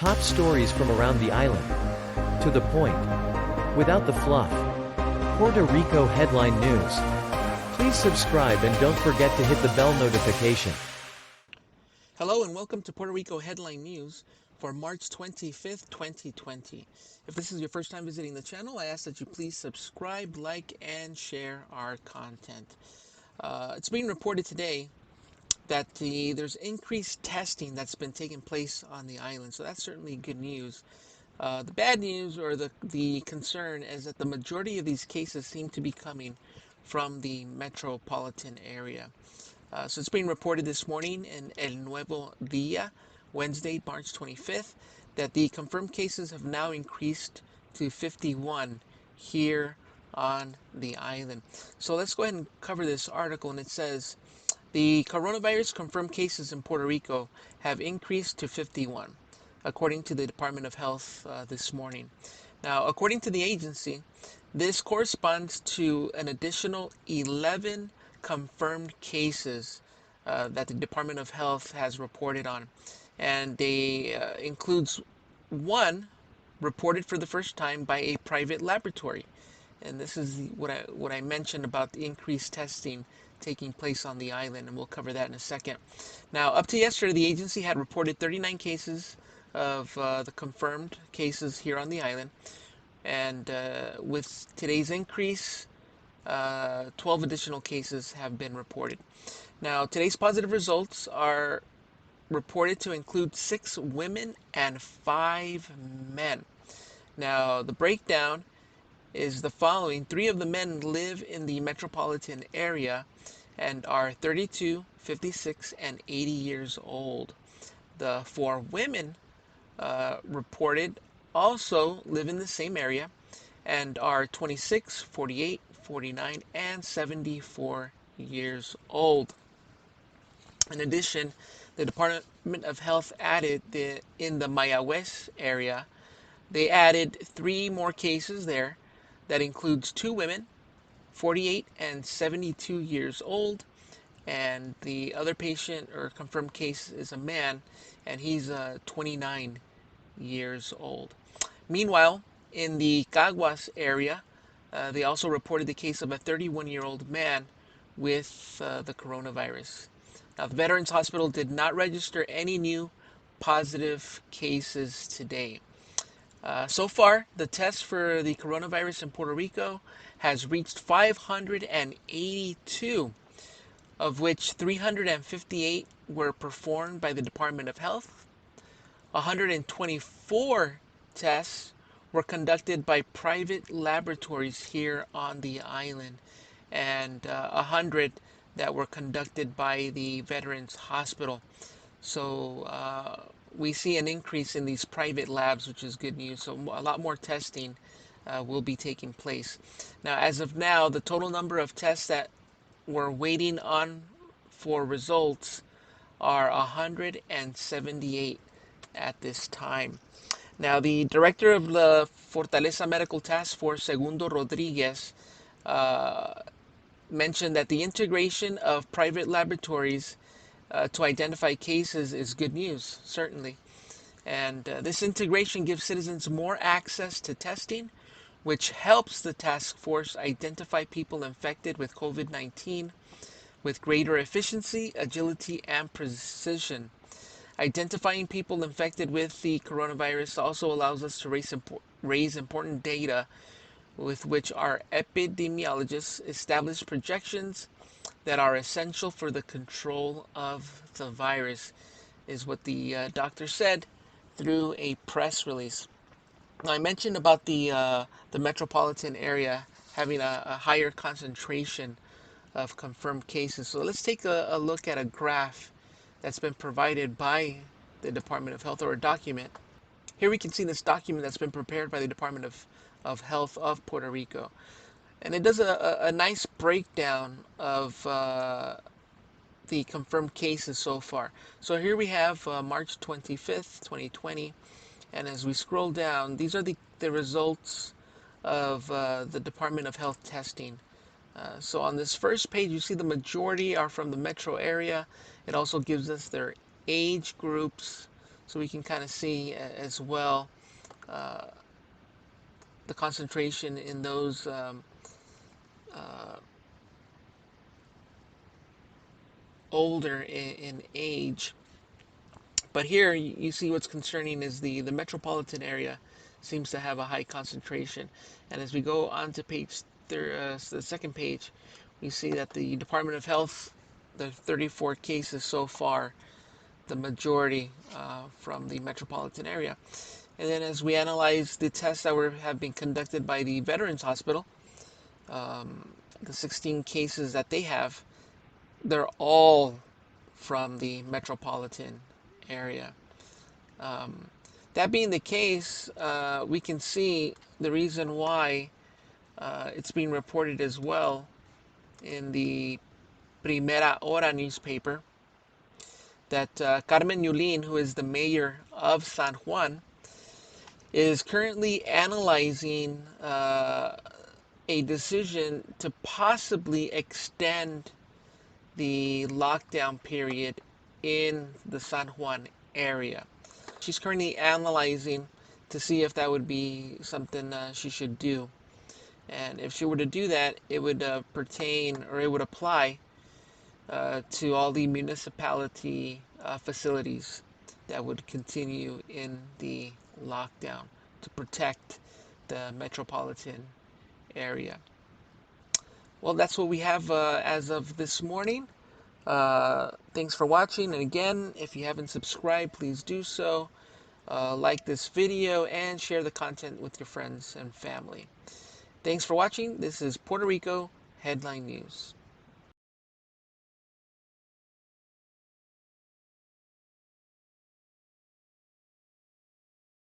Top stories from around the island. To the point. Without the fluff. Puerto Rico headline news. Please subscribe and don't forget to hit the bell notification. Hello and welcome to Puerto Rico Headline News for March 25th, 2020. If this is your first time visiting the channel, I ask that you please subscribe, like, and share our content. It's being reported today that there's increased testing that's been taking place on the island, so that's certainly good news. The bad news, or the concern, is that the majority of these cases seem to be coming from the metropolitan area. So it's being reported this morning in El Nuevo Dia, Wednesday, March 25th, that the confirmed cases have now increased to 51 here on the island. So let's go ahead and cover this article, and it says, the coronavirus confirmed cases in Puerto Rico have increased to 51, according to the Department of Health this morning. Now, according to the agency, this corresponds to an additional 11 confirmed cases that the Department of Health has reported on. And they includes one reported for the first time by a private laboratory. And this is what I mentioned about the increased testing taking place on the island, and we'll cover that in a second. Now, up to yesterday, the agency had reported 39 cases of the confirmed cases here on the island. And with today's increase, 12 additional cases have been reported. Now, today's positive results are reported to include 6 women and 5 men. Now, the breakdown is the following. 3 of the men live in the metropolitan area and are 32, 56, and 80 years old. The 4 women reported also live in the same area and are 26, 48, 49, and 74 years old. In addition, the Department of Health added in the Mayagüez area, they added 3 more cases there. That includes 2 women, 48 and 72 years old, and the other patient or confirmed case is a man, and he's 29 years old. Meanwhile, in the Caguas area, they also reported the case of a 31-year-old man with the coronavirus. Now, the Veterans Hospital did not register any new positive cases today. So far, the test for the coronavirus in Puerto Rico has reached 582, of which 358 were performed by the Department of Health. 124 tests were conducted by private laboratories here on the island, and 100 that were conducted by the Veterans Hospital. So we see an increase in these private labs, which is good news. So a lot more testing will be taking place. Now, as of now, the total number of tests that we're waiting on for results are 178 at this time. Now, the director of the Fortaleza Medical Task Force, Segundo Rodriguez, mentioned that the integration of private laboratories to identify cases is good news, certainly. And this integration gives citizens more access to testing, which helps the task force identify people infected with COVID-19 with greater efficiency, agility, and precision. Identifying people infected with the coronavirus also allows us to raise important data with which our epidemiologists establish projections that are essential for the control of the virus, is what the doctor said through a press release. Now, I mentioned about the metropolitan area having a higher concentration of confirmed cases. So let's take a look at a graph that's been provided by the Department of Health, or a document. Here we can see this document that's been prepared by the Department of Health of Puerto Rico. And it does a nice breakdown of the confirmed cases so far. So here we have March 25th, 2020. And as we scroll down, these are the results of the Department of Health testing. So on this first page, you see the majority are from the metro area. It also gives us their age groups. So we can kind of see as well the concentration in those uh, older in age. But here you see what's concerning is the metropolitan area seems to have a high concentration. And as we go on to the second page, we see that the Department of Health, the 34 cases so far, the majority from the metropolitan area. And then as we analyze the tests that have been conducted by the Veterans Hospital, the 16 cases that they have, they're all from the metropolitan area. Um, that being the case, we can see the reason why it's being reported as well in the Primera Hora newspaper that Carmen Yulin, who is the mayor of San Juan, is currently analyzing a decision to possibly extend the lockdown period in the San Juan area. She's currently analyzing to see if that would be something she should do. And if she were to do that, it would pertain, or it would apply to all the municipality facilities that would continue in the lockdown to protect the metropolitan area. Well, that's what we have as of this morning. Thanks for watching, and again, if you haven't subscribed, please do so. Like this video and share the content with your friends and family. Thanks for watching. This is Puerto Rico Headline News.